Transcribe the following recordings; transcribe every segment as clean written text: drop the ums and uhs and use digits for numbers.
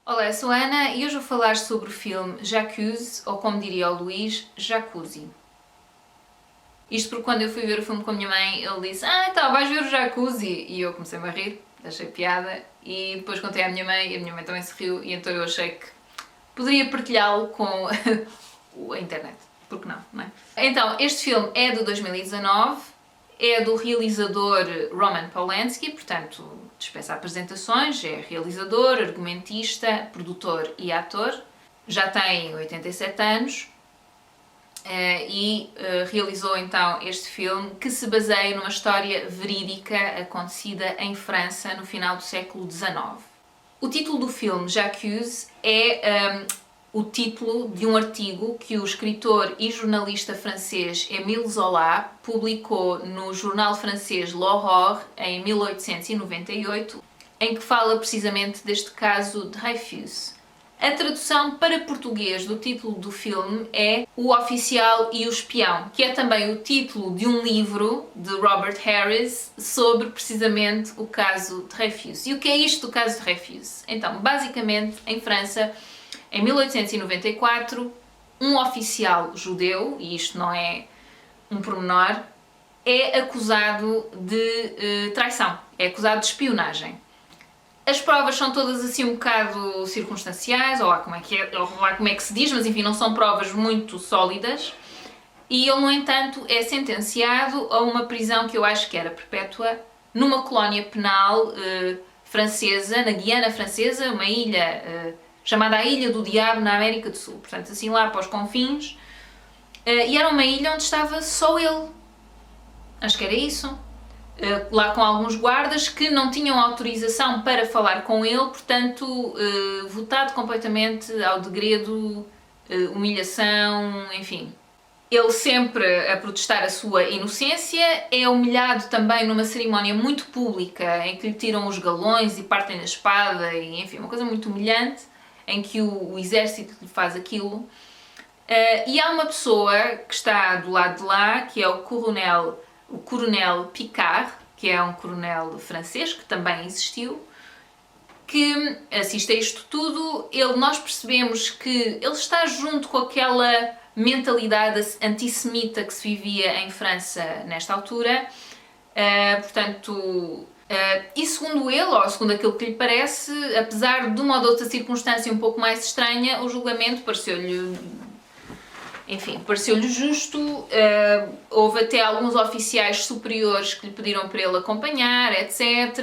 Olá, eu sou a Ana e hoje vou falar sobre o filme J'accuse, ou como diria o Luís, Jacuzzi. Isto porque quando eu fui ver o filme com a minha mãe, ele disse: então vais ver o Jacuzzi. E eu comecei-me a rir, achei piada, e depois contei à minha mãe, e a minha mãe também se riu, e então eu achei que poderia partilhá-lo com a internet. Porque não é? Então, este filme é de 2019, é do realizador Roman Polanski, portanto, dispensa apresentações, é realizador, argumentista, produtor e ator. Já tem 87 anos e realizou então este filme que se baseia numa história verídica acontecida em França no final do século XIX. O título do filme, J'accuse, é o título de um artigo que o escritor e jornalista francês Émile Zola publicou no jornal francês L'Aurore em 1898, em que fala precisamente deste caso Dreyfus. A tradução para português do título do filme é O Oficial e o Espião, que é também o título de um livro de Robert Harris sobre precisamente o caso Dreyfus. E o que é isto do caso Dreyfus? Então, basicamente, em França, em 1894, um oficial judeu, e isto não é um pormenor, é acusado de traição, é acusado de espionagem. As provas são todas assim um bocado circunstanciais, ou lá como é que se diz, mas enfim, não são provas muito sólidas. E ele, no entanto, é sentenciado a uma prisão que eu acho que era perpétua, numa colónia penal francesa, na Guiana Francesa, uma ilha chamada a Ilha do Diabo, na América do Sul. Portanto, assim lá para os confins. E era uma ilha onde estava só ele. Acho que era isso. Lá com alguns guardas que não tinham autorização para falar com ele, portanto, votado completamente ao degredo, humilhação, enfim. Ele sempre a protestar a sua inocência, é humilhado também numa cerimónia muito pública em que lhe tiram os galões e partem a espada, e enfim, uma coisa muito humilhante, em que o exército lhe faz aquilo. E há uma pessoa que está do lado de lá, que é o coronel Picard, que é um coronel francês que também existiu, que assiste a isto tudo. Nós percebemos que ele está junto com aquela mentalidade antissemita que se vivia em França nesta altura, portanto, e segundo ele, ou segundo aquilo que lhe parece, apesar de uma ou de outra circunstância um pouco mais estranha, o julgamento pareceu-lhe justo. Houve até alguns oficiais superiores que lhe pediram para ele acompanhar, etc.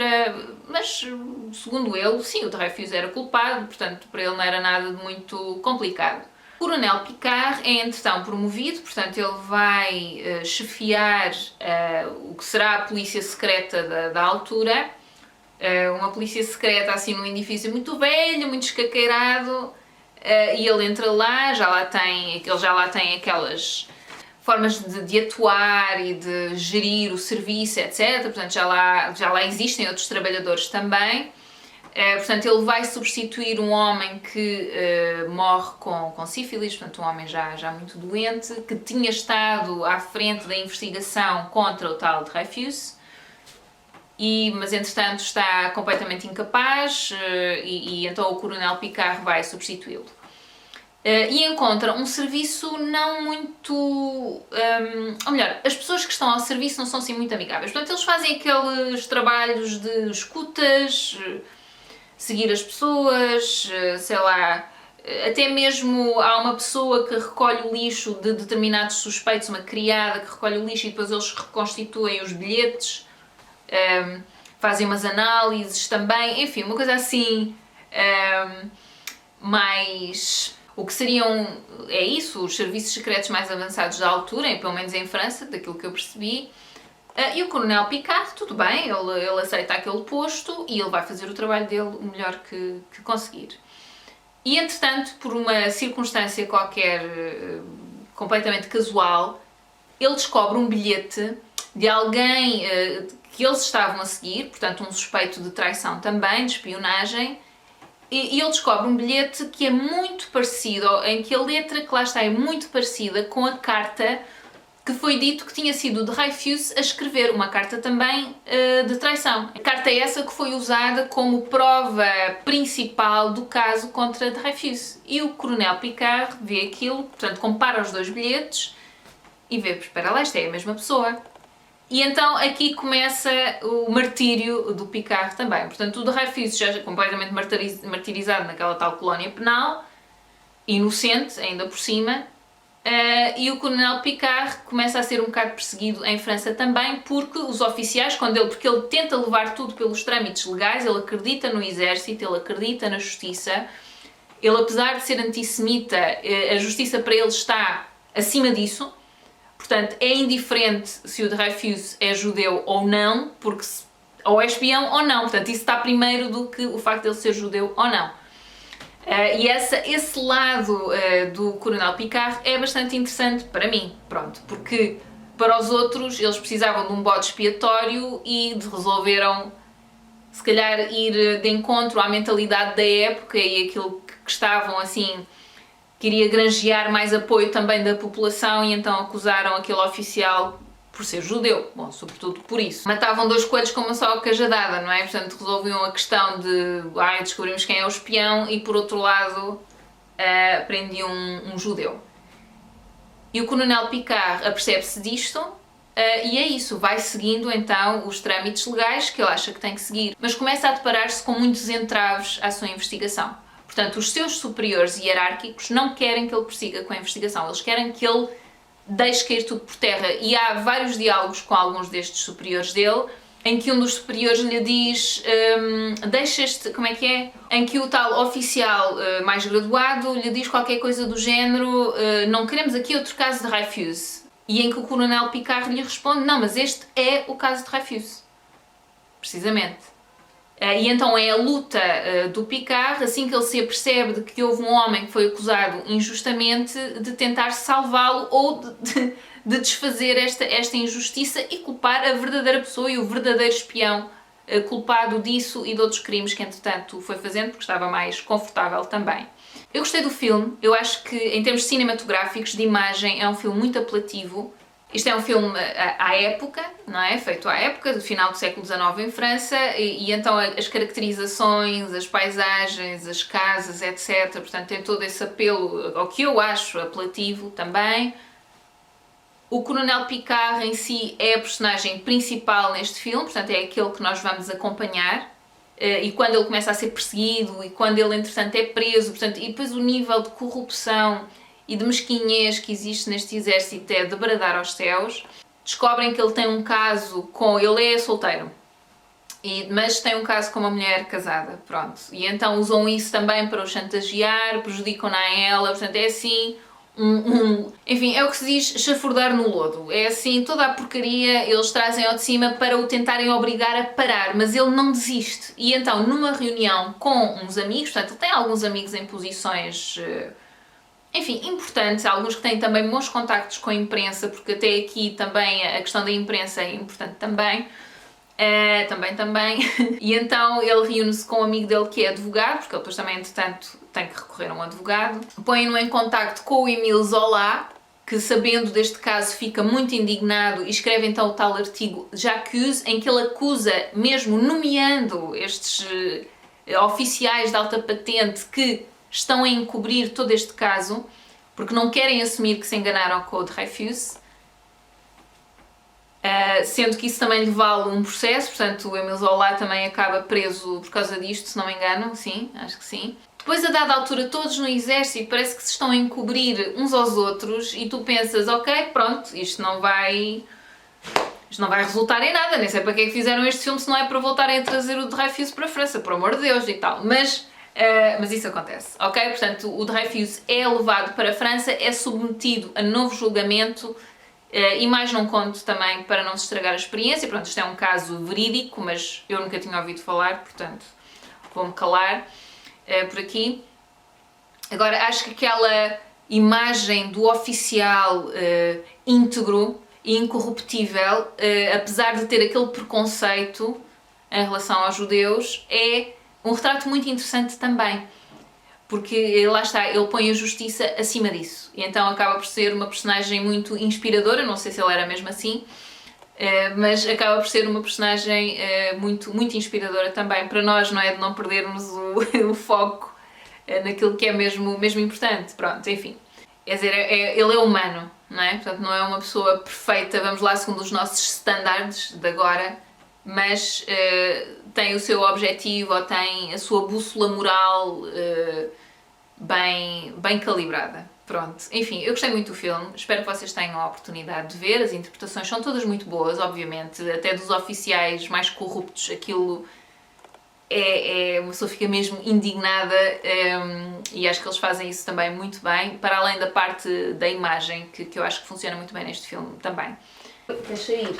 Mas, segundo ele, sim, o Dreyfus era culpado, portanto, para ele não era nada de muito complicado. O coronel Picard é, entretanto, promovido, portanto, ele vai chefiar o que será a polícia secreta da altura. Uma polícia secreta, assim, num edifício muito velho, muito escaqueirado. E ele entra lá, ele já lá tem aquelas formas de atuar e de gerir o serviço, etc. Portanto, já lá existem outros trabalhadores também. Portanto, ele vai substituir um homem que morre com sífilis, portanto, um homem já muito doente, que tinha estado à frente da investigação contra o tal Dreyfus. Mas entretanto está completamente incapaz e então o coronel Picard vai substituí-lo. E encontra um serviço não muito... ou melhor, as pessoas que estão ao serviço não são assim muito amigáveis. Portanto, eles fazem aqueles trabalhos de escutas, seguir as pessoas, sei lá... Até mesmo há uma pessoa que recolhe o lixo de determinados suspeitos, uma criada que recolhe o lixo e depois eles reconstituem os bilhetes. Fazem umas análises também, enfim, uma coisa assim mais... O que seriam, é isso, os serviços secretos mais avançados da altura, pelo menos em França, daquilo que eu percebi. E o coronel Picard, tudo bem, ele aceita aquele posto e ele vai fazer o trabalho dele o melhor que conseguir. E entretanto, por uma circunstância qualquer completamente casual, ele descobre um bilhete de alguém que eles estavam a seguir, portanto um suspeito de traição também, de espionagem, e ele descobre um bilhete que é muito parecido, em que a letra que lá está é muito parecida com a carta que foi dito que tinha sido Dreyfus a escrever uma carta também de traição. A carta é essa que foi usada como prova principal do caso contra Dreyfus. E o coronel Picard vê aquilo, portanto compara os dois bilhetes e vê, espera lá, isto é a mesma pessoa. E então aqui começa o martírio do Picard também. Portanto, o Dreyfus já completamente martirizado naquela tal colónia penal, inocente ainda por cima, e o coronel Picard começa a ser um bocado perseguido em França também, porque os oficiais, porque ele tenta levar tudo pelos trâmites legais, ele acredita no exército, ele acredita na justiça, ele, apesar de ser antissemita, a justiça para ele está acima disso. Portanto, é indiferente se o Dreyfus é judeu ou não, porque ou é espião ou não. Portanto, isso está primeiro do que o facto de ele ser judeu ou não. E esse lado do coronel Picard é bastante interessante para mim, pronto, porque para os outros eles precisavam de um bode expiatório e resolveram, se calhar, ir de encontro à mentalidade da época e aquilo que estavam assim, queria granjear mais apoio também da população e então acusaram aquele oficial por ser judeu, bom, sobretudo por isso. Matavam dois coelhos com uma só cajadada, não é? Portanto, resolviam a questão de descobrimos quem é o espião e por outro lado prendiam um judeu. E o coronel Picard apercebe-se disto e é isso, vai seguindo então os trâmites legais que ele acha que tem que seguir, mas começa a deparar-se com muitos entraves à sua investigação. Portanto, os seus superiores hierárquicos não querem que ele prossiga com a investigação, eles querem que ele deixe cair tudo por terra. E há vários diálogos com alguns destes superiores dele, em que um dos superiores lhe diz, deixa este, como é que é? Em que o tal oficial mais graduado lhe diz qualquer coisa do género, não queremos aqui outro caso de Dreyfus. E em que o coronel Picard lhe responde, não, mas este é o caso de Dreyfus. Precisamente. E então é a luta do Picard, assim que ele se apercebe de que houve um homem que foi acusado injustamente, de tentar salvá-lo ou de desfazer esta injustiça e culpar a verdadeira pessoa e o verdadeiro espião culpado disso e de outros crimes que entretanto foi fazendo, porque estava mais confortável também. Eu gostei do filme, eu acho que em termos cinematográficos, de imagem, é um filme muito apelativo. Isto é um filme à época, não é? Feito à época, do final do século XIX em França, e então as caracterizações, as paisagens, as casas, etc. Portanto, tem todo esse apelo, ao que eu acho apelativo também. O coronel Picard em si é a personagem principal neste filme, portanto é aquele que nós vamos acompanhar. E quando ele começa a ser perseguido, e quando ele entretanto é preso, portanto, e depois o nível de corrupção e de mesquinhez que existe neste exército é de bradar aos céus. Descobrem que ele tem um caso com... ele é solteiro, mas tem um caso com uma mulher casada, pronto. E então usam isso também para o chantagear, prejudicam-na a ela, portanto é assim... Enfim, é o que se diz chafurdar no lodo. É assim, toda a porcaria eles trazem ao de cima para o tentarem obrigar a parar, mas ele não desiste. E então, numa reunião com uns amigos, portanto ele tem alguns amigos em posições... enfim, importantes, alguns que têm também bons contactos com a imprensa, porque até aqui também a questão da imprensa é importante também. Também. E então ele reúne-se com um amigo dele que é advogado, porque ele depois também, entretanto, tem que recorrer a um advogado. Põe-no em contacto com o Émile Zola, que sabendo deste caso fica muito indignado e escreve então o tal artigo J'accuse, em que ele acusa, mesmo nomeando estes oficiais de alta patente que estão a encobrir todo este caso, porque não querem assumir que se enganaram com o Dreyfus, sendo que isso também lhe vale um processo, portanto o Émile Zola também acaba preso por causa disto, se não me engano, sim, acho que sim. Depois, a dada altura, todos no exército parece que se estão a encobrir uns aos outros e tu pensas, ok, pronto, isto não vai resultar em nada, nem sei para que é que fizeram este filme se não é para voltarem a trazer o Dreyfus para a França, por amor de Deus e tal, mas isso acontece, ok? Portanto, o Dreyfus é levado para a França, é submetido a novo julgamento e mais não conto também para não se estragar a experiência. Pronto, isto é um caso verídico, mas eu nunca tinha ouvido falar, portanto vou-me calar por aqui. Agora, acho que aquela imagem do oficial íntegro e incorruptível, apesar de ter aquele preconceito em relação aos judeus, é um retrato muito interessante também. porque lá está, ele põe a justiça acima disso, e então acaba por ser uma personagem muito inspiradora, não sei se ele era mesmo assim, mas acaba por ser uma personagem muito inspiradora também para nós, não é? De não perdermos o foco naquilo que é mesmo importante, pronto, enfim. Quer dizer, ele é humano, não é? Portanto, não é uma pessoa perfeita, vamos lá, segundo os nossos standards de agora, mas tem o seu objetivo ou tem a sua bússola moral bem calibrada. Pronto, enfim, eu gostei muito do filme, espero que vocês tenham a oportunidade de ver, as interpretações são todas muito boas, obviamente, até dos oficiais mais corruptos, aquilo uma pessoa fica mesmo indignada, e acho que eles fazem isso também muito bem, para além da parte da imagem, que eu acho que funciona muito bem neste filme também. Deixa ir.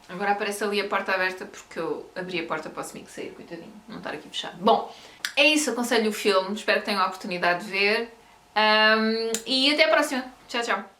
Agora aparece ali a porta aberta porque eu abri a porta para o Smic sair, coitadinho, não estar aqui fechado. Bom, é isso, aconselho o filme, espero que tenham a oportunidade de ver, e até a próxima. Tchau, tchau.